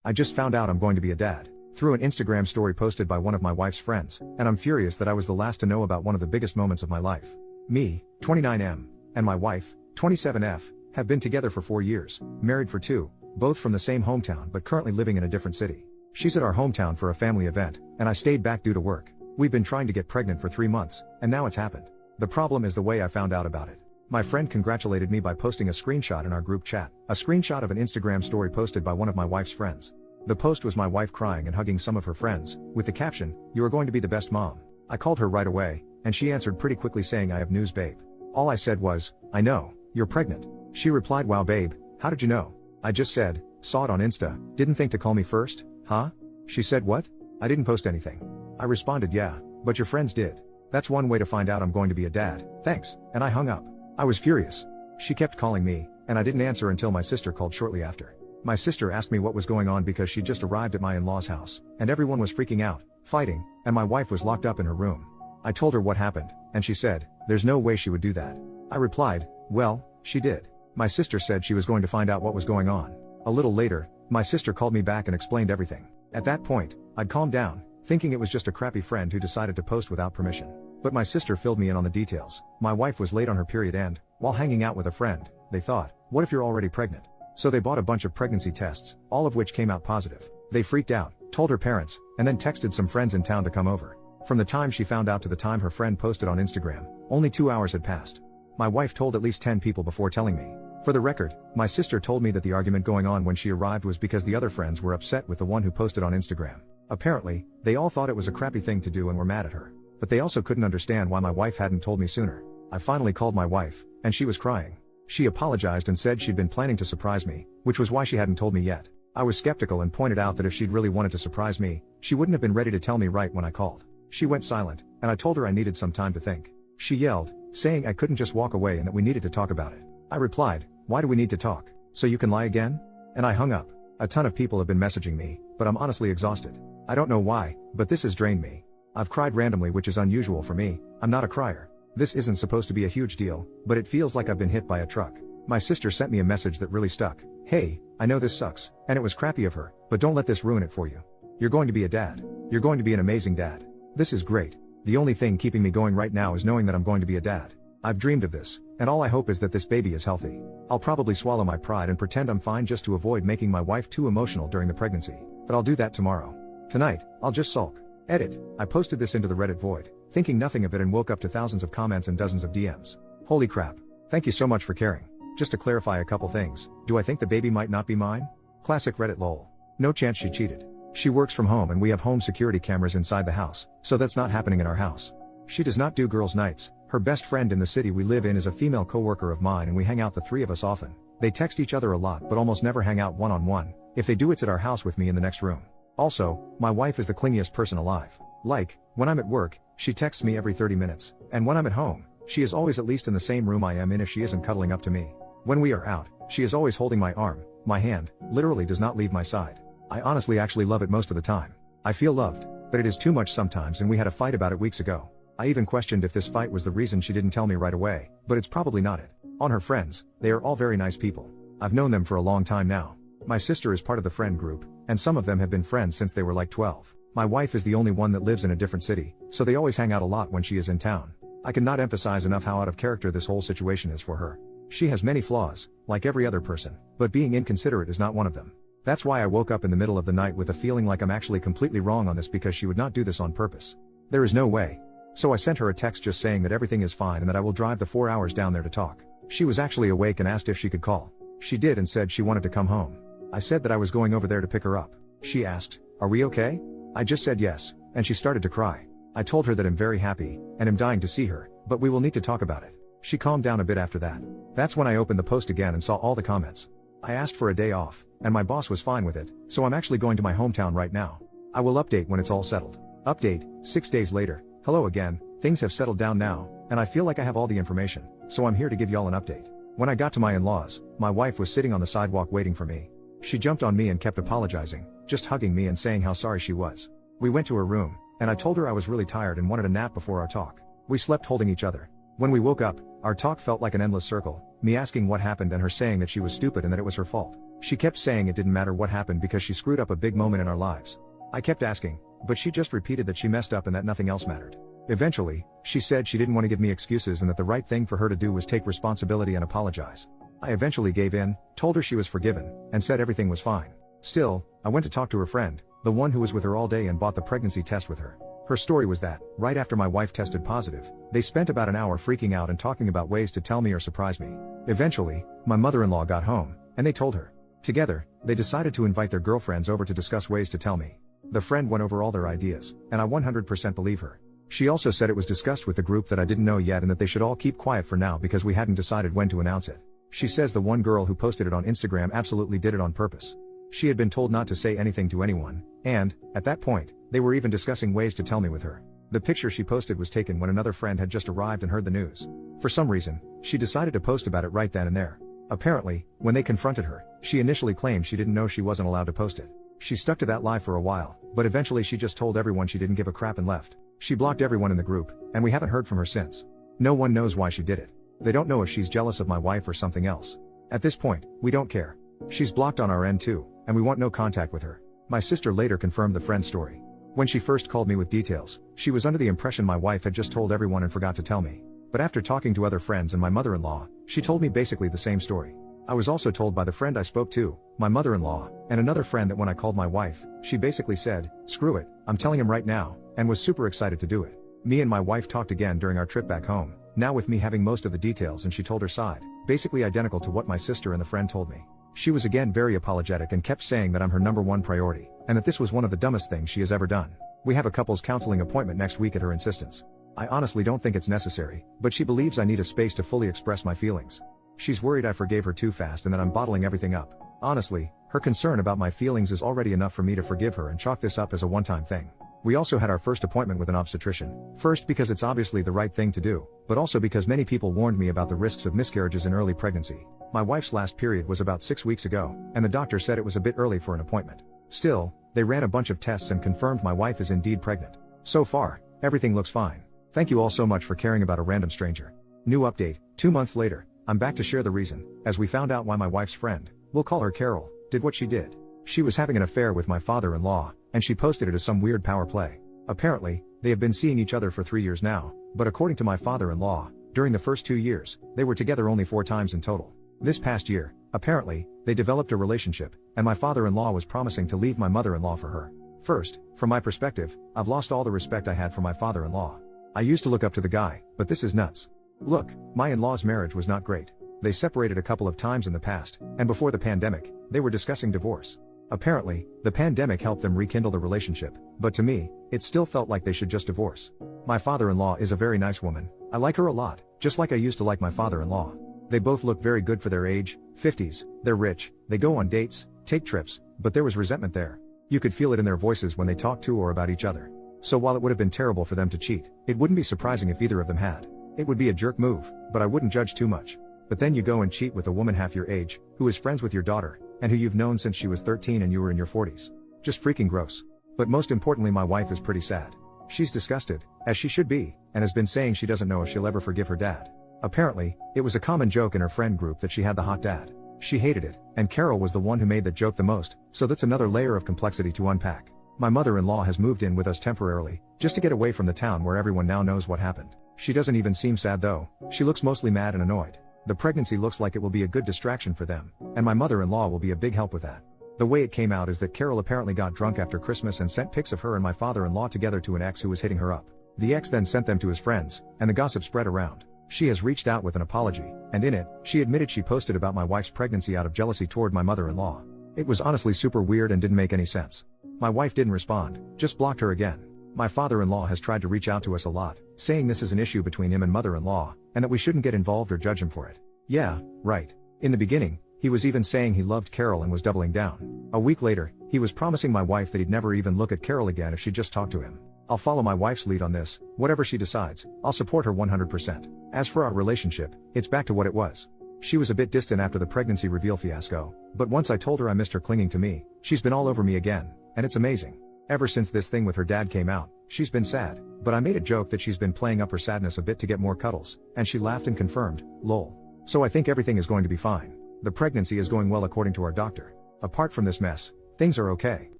I just found out I'm going to be a dad. Through an Instagram story posted by one of my wife's friends, and I'm furious that I was the last to know about one of the biggest moments of my life. Me, 29M, and my wife, 27F, have been together for 4 years, married for 2, both from the same hometown but currently living in a different city. She's at our hometown for a family event, and I stayed back due to work. We've been trying to get pregnant for 3 months, and now it's happened. The problem is the way I found out about it. My friend congratulated me by posting a screenshot in our group chat, a screenshot of an Instagram story posted by one of my wife's friends. The post was my wife crying and hugging some of her friends, with the caption, "You are going to be the best mom." I called her right away, and she answered pretty quickly saying, "I have news, babe." All I said was, "I know, you're pregnant." She replied, "Wow, babe, how did you know?" I just said, "Saw it on Insta, didn't think to call me first, huh?" She said, "What? I didn't post anything." I responded, "Yeah, but your friends did. That's one way to find out I'm going to be a dad, thanks," and I hung up. I was furious. She kept calling me, and I didn't answer until my sister called shortly after. My sister asked me what was going on because she just arrived at my in-laws' house, and everyone was freaking out, fighting, and my wife was locked up in her room. I told her what happened, and she said, "There's no way she would do that." I replied, "Well, she did." My sister said she was going to find out what was going on. A little later, my sister called me back and explained everything. At that point, I'd calmed down, thinking it was just a crappy friend who decided to post without permission. But my sister filled me in on the details. My wife was late on her period and, while hanging out with a friend, they thought, "What if you're already pregnant?" So they bought a bunch of pregnancy tests, all of which came out positive. They freaked out, told her parents, and then texted some friends in town to come over. From the time she found out to the time her friend posted on Instagram, only 2 hours had passed. My wife told at least 10 people before telling me. For the record, my sister told me that the argument going on when she arrived was because the other friends were upset with the one who posted on Instagram. Apparently, they all thought it was a crappy thing to do and were mad at her. But they also couldn't understand why my wife hadn't told me sooner. I finally called my wife, and she was crying. She apologized and said she'd been planning to surprise me, which was why she hadn't told me yet. I was skeptical and pointed out that if she'd really wanted to surprise me, she wouldn't have been ready to tell me right when I called. She went silent, and I told her I needed some time to think. She yelled, saying I couldn't just walk away and that we needed to talk about it. I replied, "Why do we need to talk? So you can lie again?" And I hung up. A ton of people have been messaging me, but I'm honestly exhausted. I don't know why, but this has drained me. I've cried randomly, which is unusual for me. I'm not a crier. This isn't supposed to be a huge deal, but it feels like I've been hit by a truck. My sister sent me a message that really stuck. "Hey, I know this sucks, and it was crappy of her, but don't let this ruin it for you. You're going to be a dad. You're going to be an amazing dad. This is great. The only thing keeping me going right now is knowing that I'm going to be a dad. I've dreamed of this, and all I hope is that this baby is healthy. I'll probably swallow my pride and pretend I'm fine just to avoid making my wife too emotional during the pregnancy, but I'll do that tomorrow. Tonight, I'll just sulk." Edit. I posted this into the Reddit void, thinking nothing of it, and woke up to thousands of comments and dozens of DMs. Holy crap. Thank you so much for caring. Just to clarify a couple things, do I think the baby might not be mine? Classic Reddit lol. No chance she cheated. She works from home and we have home security cameras inside the house, so that's not happening in our house. She does not do girls' nights. Her best friend in the city we live in is a female coworker of mine and we hang out, the three of us, often. They text each other a lot but almost never hang out one-on-one. If they do, it's at our house with me in the next room. Also, my wife is the clingiest person alive. Like, when I'm at work, she texts me every 30 minutes, and when I'm at home, she is always at least in the same room I am in if she isn't cuddling up to me. When we are out, she is always holding my arm, my hand, literally does not leave my side. I honestly actually love it most of the time. I feel loved, but it is too much sometimes, and we had a fight about it weeks ago. I even questioned if this fight was the reason she didn't tell me right away, but it's probably not it. On her friends, they are all very nice people. I've known them for a long time now. My sister is part of the friend group, and some of them have been friends since they were like 12. My wife is the only one that lives in a different city, so they always hang out a lot when she is in town. I cannot emphasize enough how out of character this whole situation is for her. She has many flaws, like every other person, but being inconsiderate is not one of them. That's why I woke up in the middle of the night with a feeling like I'm actually completely wrong on this, because she would not do this on purpose. There is no way. So I sent her a text just saying that everything is fine and that I will drive the 4 hours down there to talk. She was actually awake and asked if she could call. She did and said she wanted to come home. I said that I was going over there to pick her up. She asked, "Are we okay?" I just said yes, and she started to cry. I told her that I'm very happy, and am dying to see her, but we will need to talk about it. She calmed down a bit after that. That's when I opened the post again and saw all the comments. I asked for a day off, and my boss was fine with it, so I'm actually going to my hometown right now. I will update when it's all settled. Update, 6 days later. Hello again, things have settled down now, and I feel like I have all the information, so I'm here to give y'all an update. When I got to my in-laws, my wife was sitting on the sidewalk waiting for me. She jumped on me and kept apologizing, just hugging me and saying how sorry she was. We went to her room, and I told her I was really tired and wanted a nap before our talk. We slept holding each other. When we woke up, our talk felt like an endless circle, me asking what happened and her saying that she was stupid and that it was her fault. She kept saying it didn't matter what happened because she screwed up a big moment in our lives. I kept asking, but she just repeated that she messed up and that nothing else mattered. Eventually, she said she didn't want to give me excuses and that the right thing for her to do was take responsibility and apologize. I eventually gave in, told her she was forgiven, and said everything was fine. Still, I went to talk to her friend, the one who was with her all day and bought the pregnancy test with her. Her story was that, right after my wife tested positive, they spent about an hour freaking out and talking about ways to tell me or surprise me. Eventually, my mother-in-law got home, and they told her. Together, they decided to invite their girlfriends over to discuss ways to tell me. The friend went over all their ideas, and I 100% believe her. She also said it was discussed with the group that I didn't know yet and that they should all keep quiet for now because we hadn't decided when to announce it. She says the one girl who posted it on Instagram absolutely did it on purpose. She had been told not to say anything to anyone, and, at that point, they were even discussing ways to tell me with her. The picture she posted was taken when another friend had just arrived and heard the news. For some reason, she decided to post about it right then and there. Apparently, when they confronted her, she initially claimed she didn't know she wasn't allowed to post it. She stuck to that lie for a while, but eventually she just told everyone she didn't give a crap and left. She blocked everyone in the group, and we haven't heard from her since. No one knows why she did it. They don't know if she's jealous of my wife or something else. At this point, we don't care. She's blocked on our end too, and we want no contact with her. My sister later confirmed the friend's story. When she first called me with details, she was under the impression my wife had just told everyone and forgot to tell me. But after talking to other friends and my mother-in-law, she told me basically the same story. I was also told by the friend I spoke to, my mother-in-law, and another friend that when I called my wife, she basically said, "Screw it, I'm telling him right now," and was super excited to do it. Me and my wife talked again during our trip back home, now with me having most of the details, and she told her side, basically identical to what my sister and the friend told me. She was again very apologetic and kept saying that I'm her #1 priority, and that this was one of the dumbest things she has ever done. We have a couples counseling appointment next week at her insistence. I honestly don't think it's necessary, but she believes I need a space to fully express my feelings. She's worried I forgave her too fast and that I'm bottling everything up. Honestly, her concern about my feelings is already enough for me to forgive her and chalk this up as a one-time thing. We also had our first appointment with an obstetrician, first because it's obviously the right thing to do, but also because many people warned me about the risks of miscarriages in early pregnancy. My wife's last period was about 6 weeks ago, and the doctor said it was a bit early for an appointment. Still, they ran a bunch of tests and confirmed my wife is indeed pregnant. So far, everything looks fine. Thank you all so much for caring about a random stranger. New update, 2 months later, I'm back to share the reason, as we found out why my wife's friend, we'll call her Carol, did what she did. She was having an affair with my father-in-law, and she posted it as some weird power play. Apparently, they have been seeing each other for 3 years now, but according to my father-in-law, during the first 2 years, they were together only 4 times in total. This past year, apparently, they developed a relationship, and my father-in-law was promising to leave my mother-in-law for her. First, from my perspective, I've lost all the respect I had for my father-in-law. I used to look up to the guy, but this is nuts. Look, my in-laws' marriage was not great. They separated a couple of times in the past, and before the pandemic, they were discussing divorce. Apparently, the pandemic helped them rekindle the relationship, but to me, it still felt like they should just divorce. My father-in-law is a very nice woman. I like her a lot, just like I used to like my father-in-law. They both look very good for their age, 50s, they're rich, they go on dates, take trips, but there was resentment there. You could feel it in their voices when they talked to or about each other. So while it would have been terrible for them to cheat, it wouldn't be surprising if either of them had. It would be a jerk move, but I wouldn't judge too much. But then you go and cheat with a woman half your age, who is friends with your daughter, and who you've known since she was 13 and you were in your 40s. Just freaking gross. But most importantly, my wife is pretty sad. She's disgusted, as she should be, and has been saying she doesn't know if she'll ever forgive her dad. Apparently, it was a common joke in her friend group that she had the hot dad. She hated it, and Carol was the one who made that joke the most, so that's another layer of complexity to unpack. My mother-in-law has moved in with us temporarily, just to get away from the town where everyone now knows what happened. She doesn't even seem sad though, she looks mostly mad and annoyed. The pregnancy looks like it will be a good distraction for them, and my mother-in-law will be a big help with that. The way it came out is that Carol apparently got drunk after Christmas and sent pics of her and my father-in-law together to an ex who was hitting her up. The ex then sent them to his friends, and the gossip spread around. She has reached out with an apology, and in it, she admitted she posted about my wife's pregnancy out of jealousy toward my mother-in-law. It was honestly super weird and didn't make any sense. My wife didn't respond, just blocked her again. My father-in-law has tried to reach out to us a lot, saying this is an issue between him and mother-in-law, and that we shouldn't get involved or judge him for it. Yeah, right. In the beginning, he was even saying he loved Carol and was doubling down. A week later, he was promising my wife that he'd never even look at Carol again if she just talked to him. I'll follow my wife's lead on this, whatever she decides, I'll support her 100%. As for our relationship, it's back to what it was. She was a bit distant after the pregnancy reveal fiasco, but once I told her I missed her clinging to me, she's been all over me again, and it's amazing. Ever since this thing with her dad came out, she's been sad, but I made a joke that she's been playing up her sadness a bit to get more cuddles, and she laughed and confirmed, lol. So I think everything is going to be fine. The pregnancy is going well according to our doctor. Apart from this mess, things are okay.